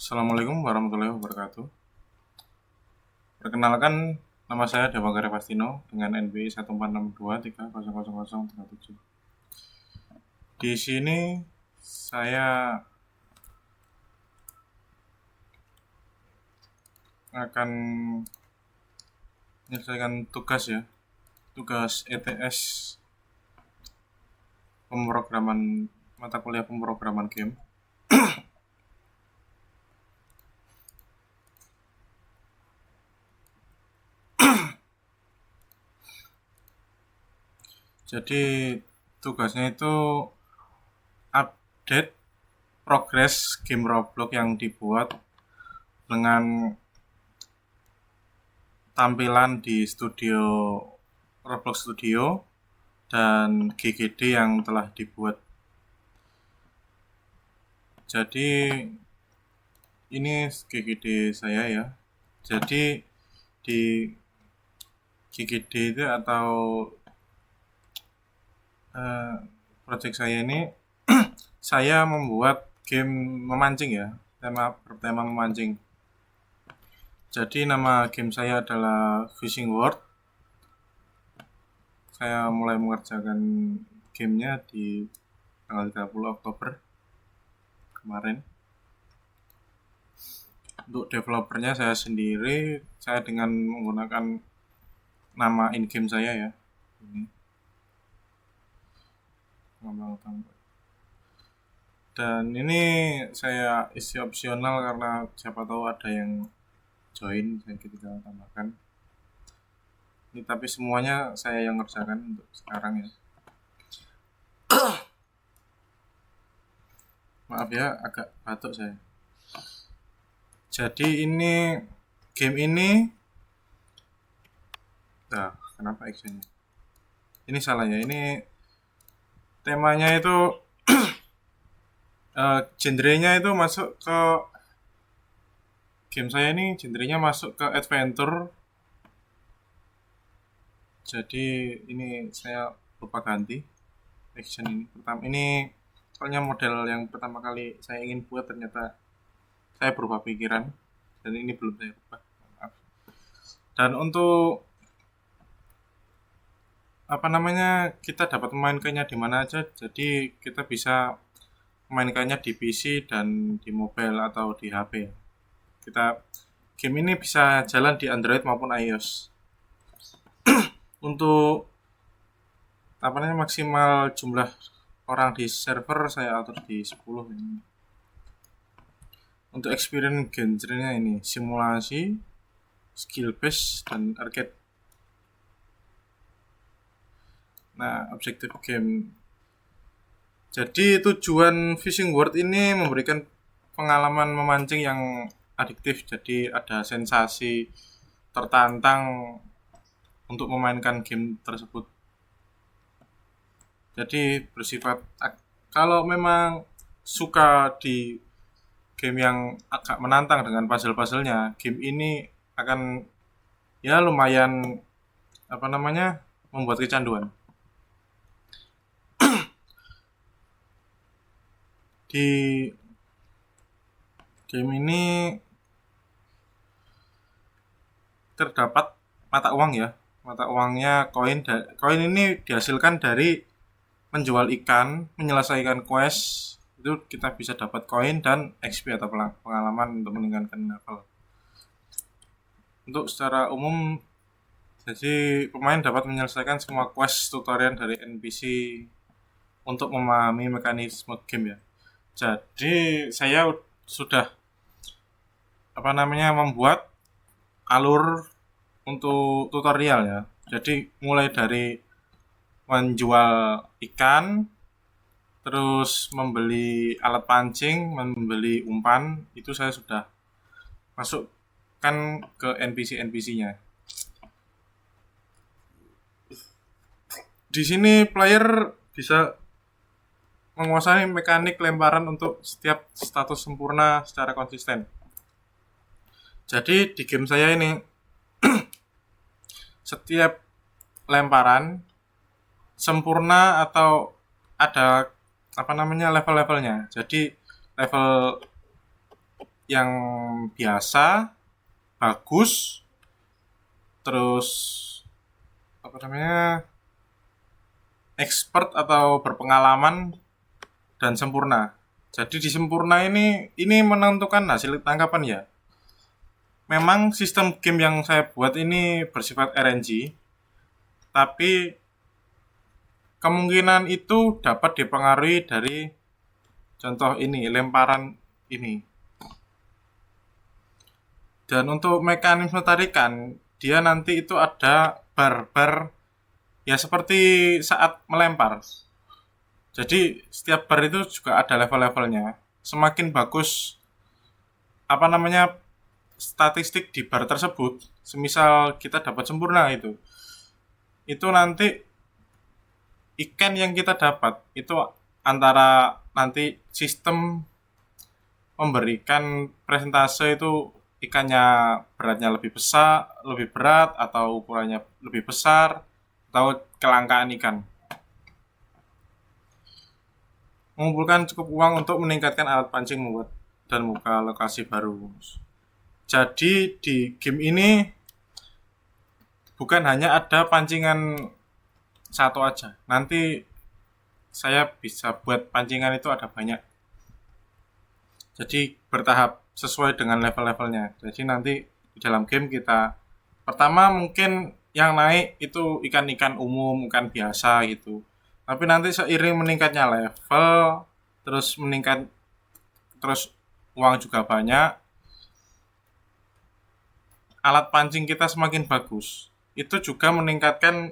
Assalamualaikum warahmatullahi wabarakatuh. Perkenalkan, nama saya Dewa Gare Pastino dengan NPI 1462300037. Di sini saya akan menyelesaikan tugas ya, tugas ETS pemrograman mata kuliah pemrograman game. Jadi tugasnya itu update progres game Roblox yang dibuat dengan tampilan di studio Roblox Studio dan GGD yang telah dibuat. Jadi ini GGD saya ya. Jadi di GGD itu atau project saya ini saya membuat game memancing ya, bertema memancing. Jadi nama game saya adalah Fishing World. Saya mulai mengerjakan gamenya di tanggal 30 Oktober kemarin. Untuk developernya saya sendiri, saya dengan menggunakan nama in-game saya ya. Ini. Dan ini saya isi opsional karena siapa tahu ada yang join, saya tinggal tambahkan. Ini tapi semuanya saya yang ngerjakan untuk sekarang ya. Maaf ya, agak batuk saya. Jadi ini game ini, kenapa actionnya? Ini salah ya. Ini temanya itu genrenya itu masuk ke game saya ini genrenya masuk ke adventure. Jadi ini saya lupa ganti action ini. Pertama ini soalnya model yang pertama kali saya ingin buat ternyata saya berubah pikiran dan ini belum saya ubah. Maaf. Dan untuk kita dapat memainkannya di mana aja. Jadi kita bisa memainkannya di PC dan di mobile atau di HP. Game ini bisa jalan di Android maupun iOS. Untuk maksimal jumlah orang di server saya atur di 10 ini. Untuk experience genre-nya ini simulasi, skill based dan arcade. Nah, objektif game. Jadi tujuan Fishing World ini memberikan pengalaman memancing yang adiktif. Jadi ada sensasi tertantang untuk memainkan game tersebut. Jadi bersifat, kalau memang suka di game yang agak menantang dengan puzzle-puzzlenya, game ini akan ya lumayan membuat kecanduan. Di game ini terdapat mata uang ya. Mata uangnya koin. Koin ini dihasilkan dari menjual ikan, menyelesaikan quest. Itu kita bisa dapat koin dan XP atau pengalaman untuk meningkatkan level. Untuk secara umum, jadi pemain dapat menyelesaikan semua quest tutorial dari NPC untuk memahami mekanisme game ya. Jadi saya sudah membuat alur untuk tutorial ya. Jadi mulai dari menjual ikan, terus membeli alat pancing, membeli umpan, itu saya sudah masukkan ke NPC-NPC-nya. Di sini player bisa menguasai mekanik lemparan untuk setiap status sempurna secara konsisten. Jadi di game saya ini setiap lemparan sempurna atau ada level-levelnya. Jadi level yang biasa, bagus, terus apa namanya, expert atau berpengalaman dan sempurna. Jadi di sempurna ini menentukan hasil tangkapan ya. Memang sistem game yang saya buat ini bersifat RNG, tapi kemungkinan itu dapat dipengaruhi dari contoh ini, lemparan ini. Dan untuk mekanisme tarikan, dia nanti itu ada bar-bar ya seperti saat melempar. Jadi setiap bar itu juga ada level-levelnya. Semakin bagus apa namanya statistik di bar tersebut, semisal kita dapat sempurna itu nanti ikan yang kita dapat itu antara nanti sistem memberikan presentase itu ikannya beratnya lebih besar, lebih berat atau ukurannya lebih besar atau kelangkaan ikan. Mengumpulkan cukup uang untuk meningkatkan alat pancing membuat dan membuka lokasi baru. Jadi di game ini bukan hanya ada pancingan satu aja. Nanti saya bisa buat pancingan itu ada banyak. Jadi bertahap sesuai dengan level-levelnya. Jadi nanti di dalam game kita pertama mungkin yang naik itu ikan-ikan umum, ikan biasa gitu. Tapi nanti seiring meningkatnya level, terus meningkat, terus uang juga banyak, alat pancing kita semakin bagus. Itu juga meningkatkan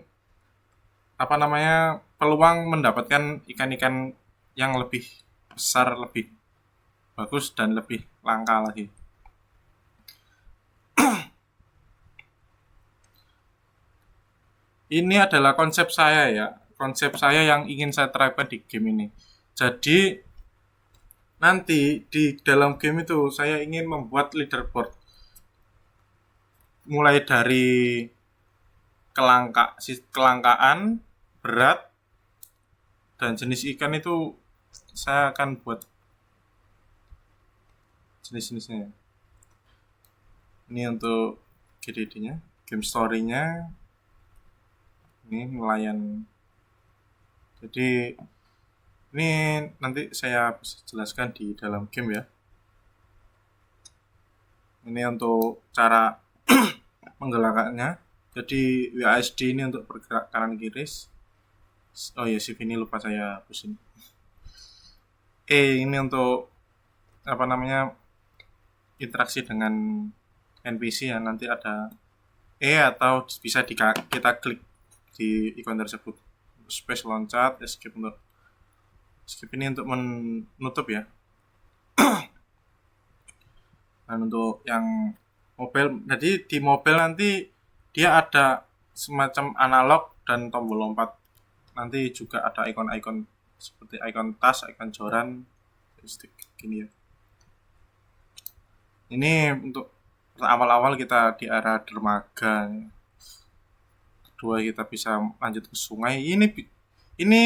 apa namanya peluang mendapatkan ikan-ikan yang lebih besar, lebih bagus dan lebih langka lagi. Ini adalah konsep saya ya, konsep saya yang ingin saya terapkan di game ini. Jadi nanti di dalam game itu saya ingin membuat leaderboard mulai dari kelangkaan, berat, dan jenis ikan itu saya akan buat jenis-jenisnya. Ini untuk GDD-nya, game story-nya, ini nelayan. Jadi ini nanti saya bisa jelaskan di dalam game ya. Ini untuk cara menggerakkannya. Jadi WASD ini untuk bergerak kanan kiri. Oh ya, shift ini lupa saya hapus ini. Ini untuk apa namanya interaksi dengan NPC ya, nanti ada atau bisa kita klik di ikon tersebut. Space loncat, escape untuk escape ini untuk menutup ya. Dan untuk yang mobile, jadi di mobile nanti dia ada semacam analog dan tombol lompat. Nanti juga ada ikon-ikon seperti ikon tas, ikon joran, stick gini ya. Ini untuk awal-awal kita di arah dermaga. Kedua kita bisa lanjut ke sungai. Ini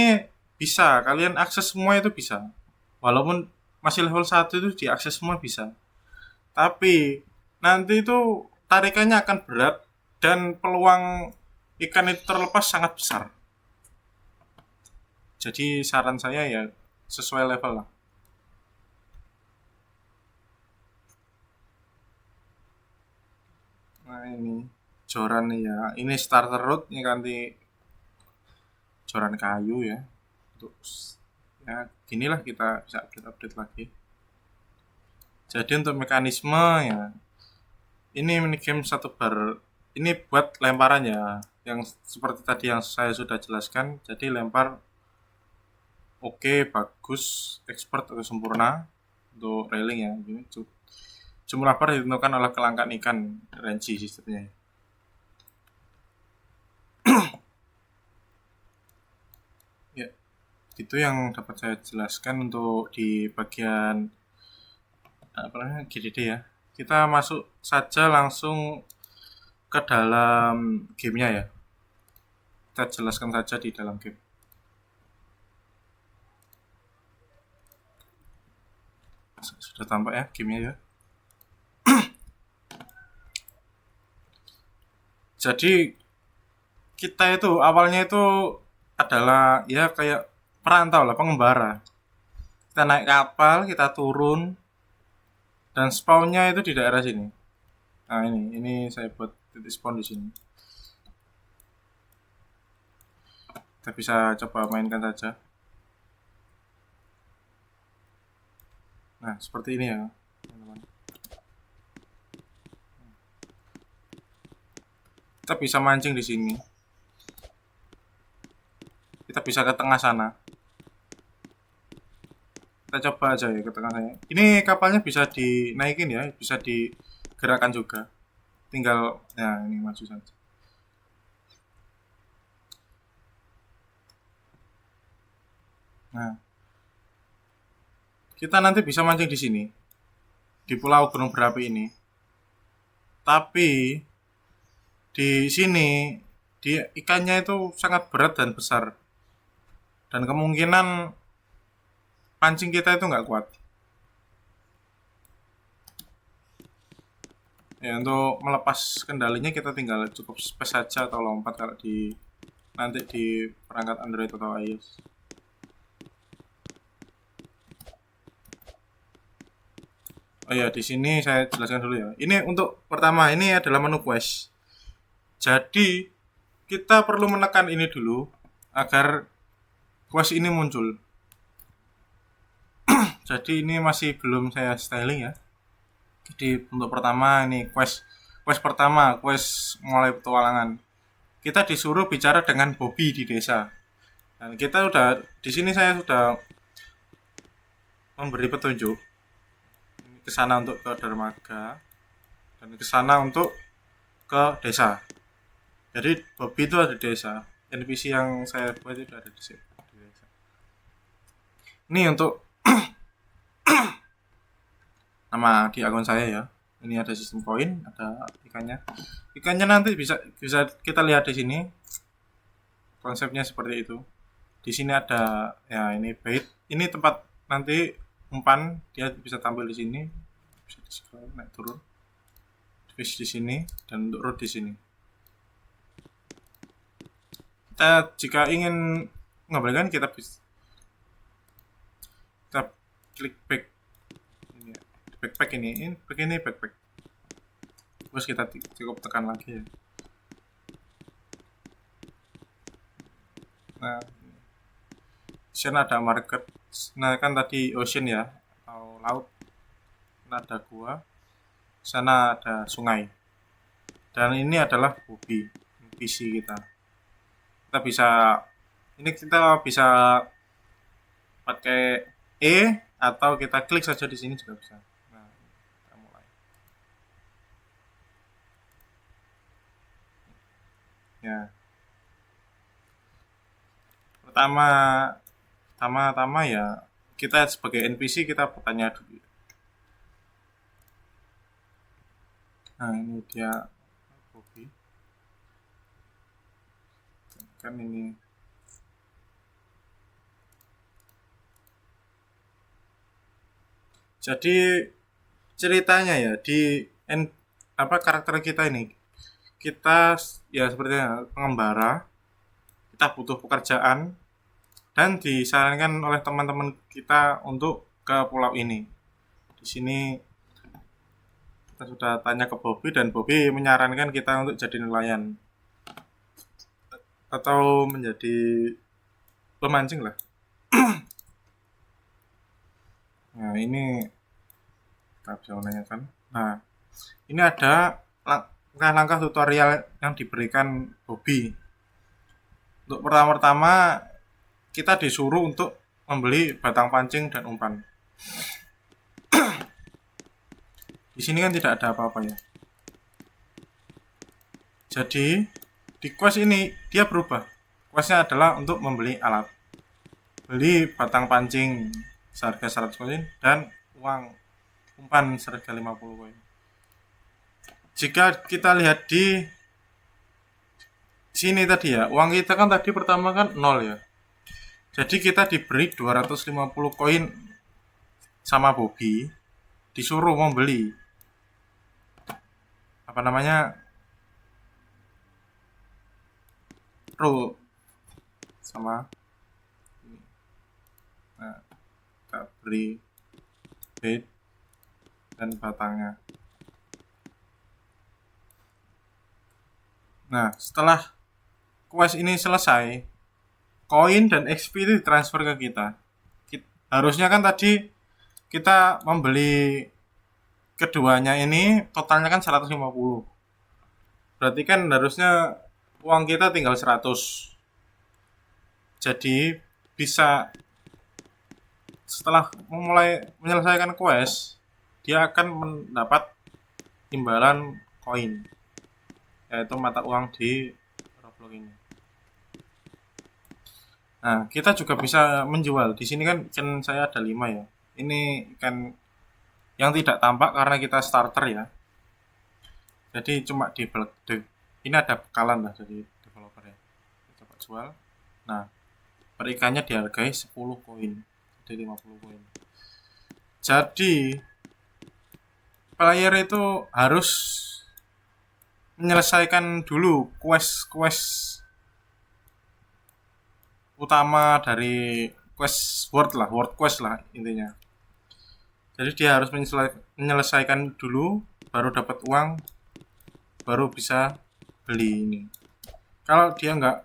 bisa kalian akses semua itu bisa. Walaupun masih level 1 itu diakses semua bisa. Tapi nanti itu tarikannya akan berat dan peluang ikan itu terlepas sangat besar. Jadi saran saya ya sesuai level lah. Nah ini joran ya, ini starter road ini ganti joran kayu ya. Untuk ya ginilah kita bisa update lagi. Jadi untuk mekanisme ya, ini minigame satu bar, ini buat lemparan ya, yang seperti tadi yang saya sudah jelaskan. Jadi lempar oke, bagus, expert atau sempurna untuk railing ya. Ini jumlah bar ditentukan oleh kelangkaan ikan, RNG sistemnya. Ya, itu yang dapat saya jelaskan untuk di bagian apa namanya GDD ya. Kita masuk saja langsung ke dalam gamenya ya. Kita jelaskan saja di dalam game. Sudah tampak ya gamenya ya. Jadi kita itu awalnya itu adalah ya kayak perantau lah, pengembara. Kita naik kapal, kita turun, dan spawnnya itu di daerah sini. Nah ini saya buat titik spawn di sini. Kita bisa coba mainkan saja. Nah seperti ini ya, teman-teman. Kita bisa mancing di sini. Kita bisa ke tengah sana. Kita coba aja ya ke tengah sana. Ini kapalnya bisa dinaikin ya, bisa digerakkan juga. Tinggal ya ini maju saja. Nah, kita nanti bisa mancing di sini, di Pulau Gunung Berapi ini. Tapi di sini ikannya itu sangat berat dan besar, dan kemungkinan pancing kita itu nggak kuat. Ya untuk melepas kendalinya kita tinggal cukup space saja atau lompat kalau nanti di perangkat Android atau iOS. Oh ya, di sini saya jelaskan dulu ya. Ini untuk pertama, ini adalah menu quest. Jadi kita perlu menekan ini dulu agar quest ini muncul. Jadi ini masih belum saya styling ya. Jadi untuk pertama ini quest pertama, quest mulai petualangan. Kita disuruh bicara dengan Bobby di desa. Dan kita udah di sini saya sudah memberi petunjuk ke sana untuk ke dermaga dan ke sana untuk ke desa. Jadi Bobby itu ada di desa. NPC yang saya buat itu ada di desa. Ini untuk nama di akun saya ya. Ini ada sistem koin, ada ikannya. Ikannya nanti bisa kita lihat di sini. Konsepnya seperti itu. Di sini ada ya ini bait. Ini tempat nanti umpan, dia bisa tampil di sini, bisa di scroll naik turun, fish di sini, dan untuk root di sini. Kita jika ingin mengabaikan kita klik back ini, backpack ini backpack, terus kita cukup tekan lagi ya. Nah di sana ada market. Nah kan tadi ocean ya atau laut, sana ada gua, sana ada sungai, dan ini adalah Bobby NPC kita. Kita bisa pakai atau kita klik saja di sini juga bisa. Nah kita mulai ya. Pertama ya kita sebagai NPC kita bertanya dulu. Nah ini dia Bobby. Kan ini jadi ceritanya ya di karakter kita ini, kita ya seperti pengembara, kita butuh pekerjaan dan disarankan oleh teman-teman kita untuk ke pulau ini. Di sini kita sudah tanya ke Bobby dan Bobby menyarankan kita untuk jadi nelayan atau menjadi pemancing lah. Nah ini kita bisa menanyakan. Nah ini ada langkah-langkah tutorial yang diberikan Bobby. Untuk pertama-tama kita disuruh untuk membeli batang pancing dan umpan. Di sini kan tidak ada apa-apa ya. Jadi di quest ini dia berubah. Questnya adalah untuk membeli alat, beli batang pancing seharga 100 koin dan uang umpan seharga 50 koin. Jika kita lihat di sini tadi ya, uang kita kan tadi pertama kan 0 ya. Jadi kita diberi 250 koin sama Bobby, disuruh membeli root sama ini. Nah, kita beri bait dan batangnya. Nah, setelah quest ini selesai, koin dan XP itu ditransfer ke kita. Harusnya kan tadi kita membeli keduanya ini totalnya kan 150. Berarti kan harusnya uang kita tinggal 100. Jadi bisa setelah memulai menyelesaikan quest, dia akan mendapat imbalan koin, yaitu mata uang di Roblox ini. Nah, kita juga bisa menjual. Di sini kan ikan saya ada 5 ya. Ini ikan yang tidak tampak karena kita starter ya. Jadi cuma ini ada bekalan lah dari developer ya. Kita coba jual. Nah, per ikannya dihargai 10 koin. Jadi 50 koin. Jadi player itu harus menyelesaikan dulu quest-quest utama dari quest world quest lah intinya. Jadi dia harus menyelesaikan dulu, baru dapat uang, baru bisa beli ini. Kalau dia nggak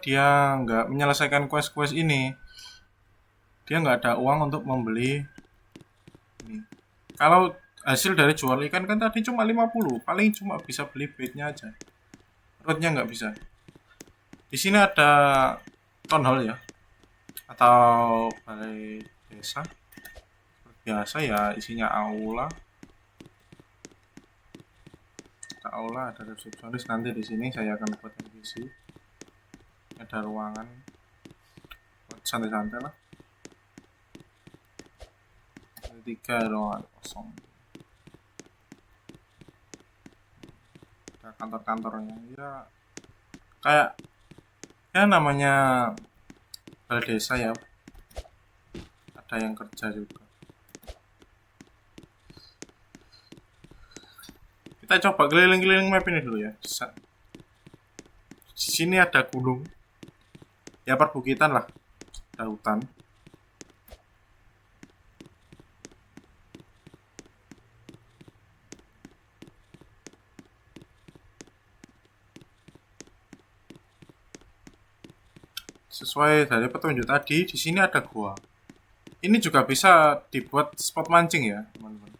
dia nggak menyelesaikan quest-quest ini, dia nggak ada uang untuk membeli ini. Kalau hasil dari jual ikan kan tadi cuma 50, paling cuma bisa beli baitnya aja, rootnya nggak bisa. Di sini ada town hall ya, atau balai desa. Biasa ya, isinya aula. Aula ada resepsionis. Nanti di sini saya akan buat NPC. Ada ruangan santai-santai lah. Ada 3 ruangan kosong. Ada kantor-kantornya ya, kayak ya namanya balai desa ya, ada yang kerja juga. Kita coba keliling-keliling map ini dulu ya. Di sini ada gunung, ya perbukitan lah, ada hutan. Sesuai dari petunjuk tadi, di sini ada gua. Ini juga bisa dibuat spot mancing ya, teman-teman.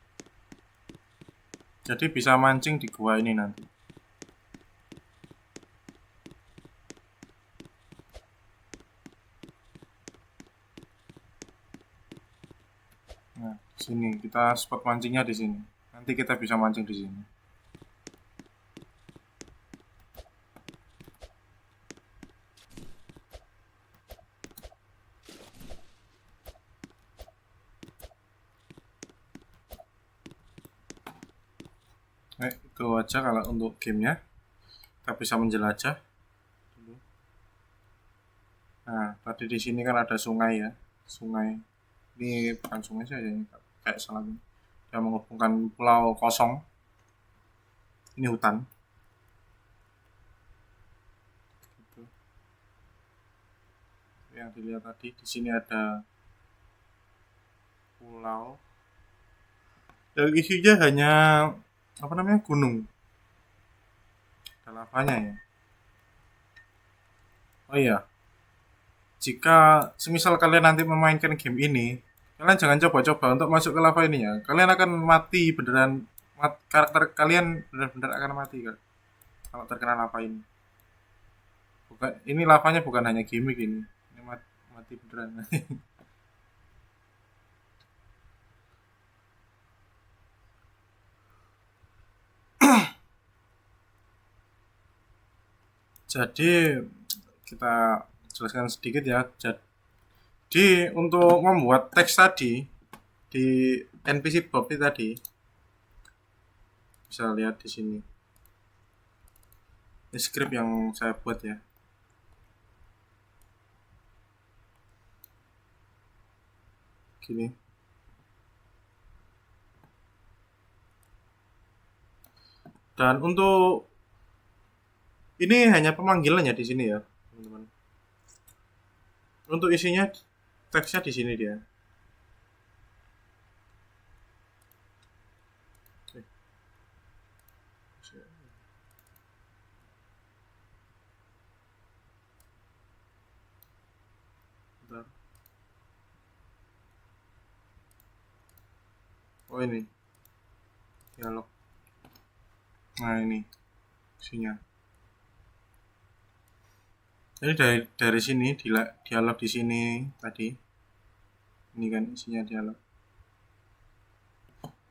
Jadi bisa mancing di gua ini nanti. Nah, sini kita spot mancingnya di sini. Nanti kita bisa mancing di sini. Itu aja kalau untuk gamenya. Kita bisa menjelajah. Nah, tadi di sini kan ada sungai ya. Sungai. Ini bukan sungai saja, ini kayak selang. Yang menghubungkan pulau kosong. Ini hutan. Gitu. Yang dilihat tadi, di sini ada pulau. Dan isinya hanya gunung. Ada lavanya ya. Oh iya, jika semisal kalian nanti memainkan game ini, kalian jangan coba-coba untuk masuk ke lava ini ya. Kalian akan mati beneran, karakter kalian benar-benar akan mati kan kalau terkena lava ini. Bukan, ini lavanya bukan hanya gimmick ini mati beneran. Jadi kita jelaskan sedikit ya. Jadi untuk membuat teks tadi di NPC Bob tadi, bisa lihat di sini. Ini script yang saya buat ya. Gini. Dan untuk Ini hanya pemanggilannya di sini ya, teman-teman. Untuk isinya teksnya di sini dia. Bentar. Oh ini dialog. Nah ini isinya. Jadi dari sini dialog di sini tadi. Ini kan isinya dialog.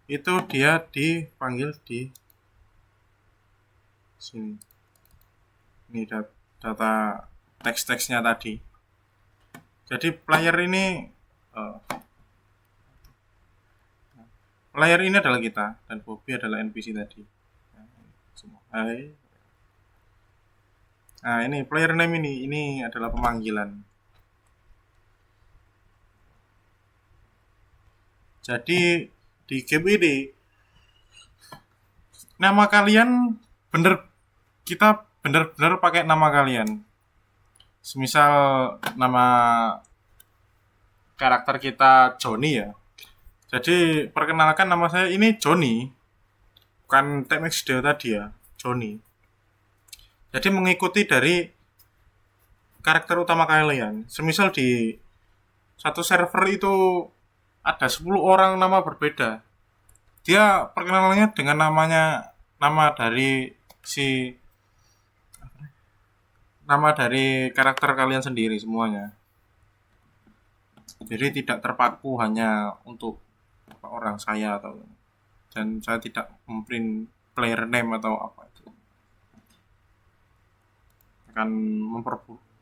Itu dia dipanggil di sini. Ini data teks-teksnya tadi. Jadi uh, player ini adalah kita dan Bobby adalah NPC tadi. Semua. Nah ini player name ini adalah pemanggilan. Jadi di game ini nama kalian kita bener-bener pakai nama kalian. Semisal nama karakter kita Johnny ya. Jadi perkenalkan, nama saya ini Johnny, bukan TMX Deo tadi ya, Johnny. Jadi mengikuti dari karakter utama kalian. Semisal di satu server itu ada 10 orang nama berbeda. Dia perkenalannya dengan nama dari si nama dari karakter kalian sendiri semuanya. Jadi tidak terpaku hanya untuk orang saya dan saya tidak memprint player name atau apa itu. Akan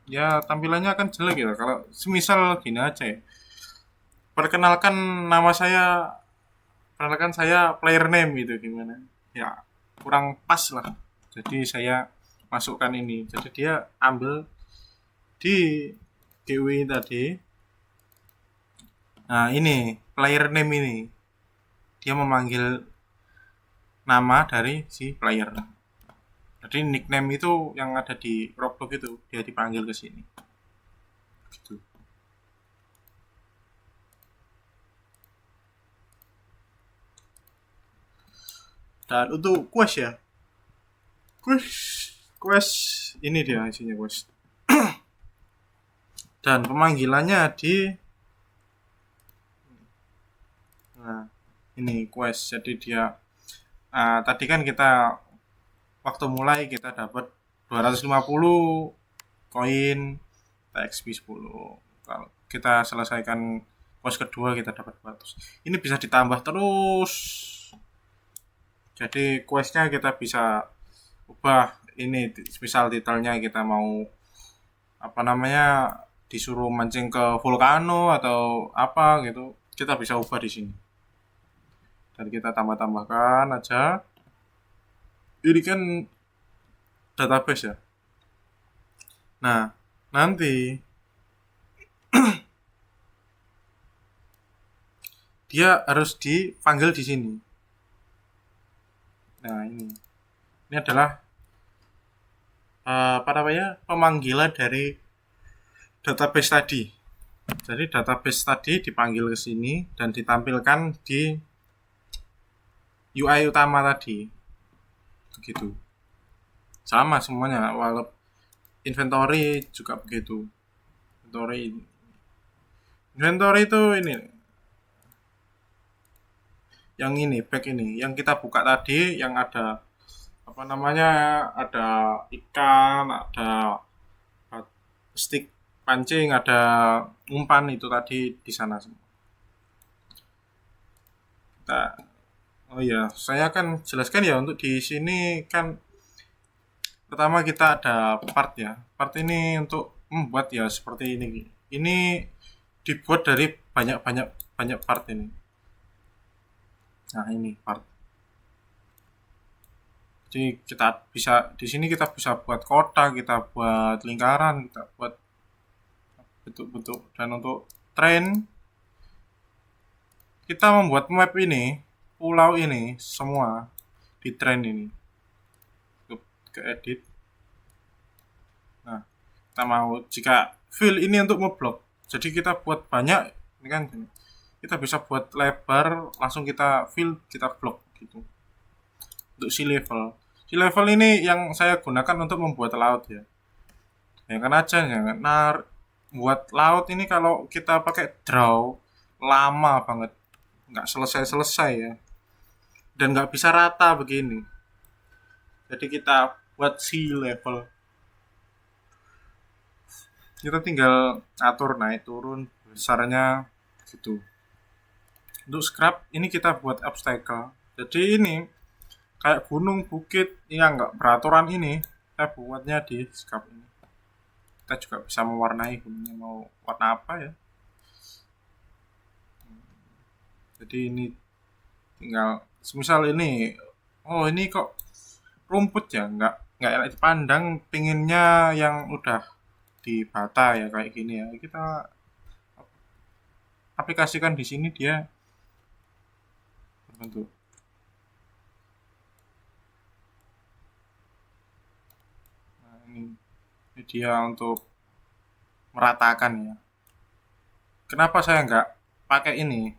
ya tampilannya akan jelek ya kalau semisal gini aja ya. Perkenalkan saya player name gitu, gimana? Ya kurang pas lah. Jadi saya masukkan ini. Jadi dia ambil di GW tadi. Nah ini player name ini, dia memanggil nama dari si player. Jadi nickname itu yang ada di Roblox itu dia dipanggil ke sini. Gitu. Dan untuk quest ya, quest ini dia isinya quest. Dan pemanggilannya nah ini quest. Jadi dia tadi kan kita waktu mulai kita dapat 250 koin, XP 10. Kalau kita selesaikan quest kedua kita dapat 200. Ini bisa ditambah terus. Jadi questnya kita bisa ubah. Ini misal titelnya kita mau apa namanya, disuruh mancing ke volcano atau apa gitu, kita bisa ubah di sini. Dan kita tambah-tambahkan aja. Ini kan database ya. Nah, nanti dia harus dipanggil di sini. Nah, ini adalah apa namanya, pemanggilan dari database tadi. Jadi database tadi dipanggil ke sini dan ditampilkan di UI utama tadi. Begitu. Sama semuanya, walaupun inventory juga begitu. Inventory itu ini, yang ini back ini yang kita buka tadi, yang ada apa namanya, ada ikan, ada stick pancing, ada umpan, itu tadi di sana semua. Oh iya, saya akan jelaskan ya. Untuk di sini kan pertama kita ada part ya. Part ini untuk membuat ya seperti ini. Ini dibuat dari banyak part ini. Nah, ini part. Jadi kita bisa di sini kita bisa buat kotak, kita buat lingkaran, kita buat bentuk-bentuk. Dan untuk train kita membuat map ini, pulau ini semua di train ini. Ke edit. kita mau jika fill ini untuk ngeblok, jadi kita buat banyak ini kan, kita bisa buat lebar langsung kita fill kita blok gitu. Untuk si level ini yang saya gunakan untuk membuat laut ya. Ya kan aja jangan buat laut ini kalau kita pakai draw lama banget, nggak selesai-selesai ya, dan nggak bisa rata begini. Jadi kita buat sea level, kita tinggal atur naik turun besarnya gitu. Untuk scrap ini kita buat obstacle, jadi ini kayak gunung bukit yang nggak beraturan ini kita buatnya di scrap ini. Kita juga bisa mewarnai gunungnya mau warna apa ya. Jadi ini tinggal semisal ini, oh ini kok rumput ya, nggak enak dipandang, pinginnya yang udah dibata ya kayak gini ya, kita aplikasikan di sini dia berbentuk. Nah, ini dia untuk meratakan ya. Kenapa saya nggak pakai ini?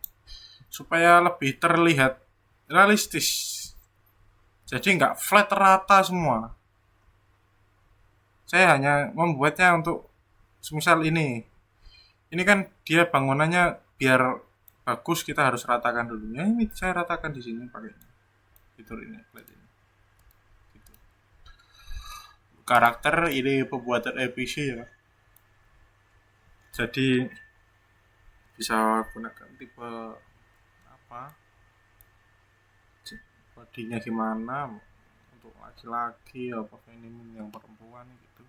Supaya lebih terlihat realistis. Jadi nggak flat rata semua. Saya hanya membuatnya untuk semisal ini. Ini kan dia bangunannya biar bagus kita harus ratakan dulu. Ya ini saya ratakan di sini pakai fitur ini, flat ini. Gitu. Karakter ini pembuatan NPC ya. Jadi bisa gunakan tipe apa, bodinya gimana, untuk laki-laki apa feminim yang perempuan gitu.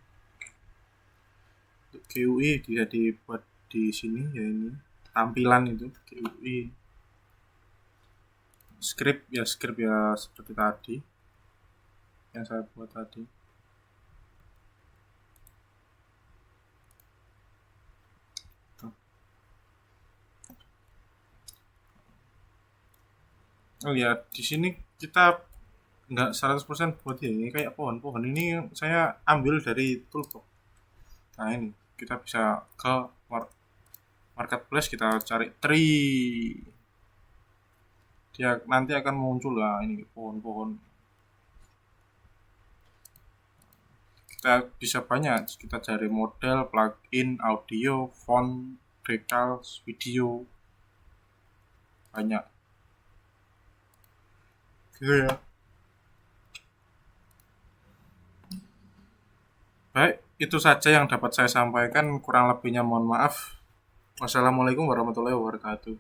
Untuk GUI bisa dibuat di sini ya, ini tampilan itu GUI. Script ya seperti tadi yang saya buat tadi. Oh ya, di sini kita nggak 100% buat ya, ini kayak pohon-pohon ini saya ambil dari toolbox. Nah ini kita bisa ke marketplace, kita cari tree, dia nanti akan muncul lah ini pohon-pohon. Kita bisa banyak, kita cari model, plugin, audio, font, decals, video, banyak gitu ya. Baik, itu saja yang dapat saya sampaikan, kurang lebihnya mohon maaf. Wassalamualaikum warahmatullahi wabarakatuh.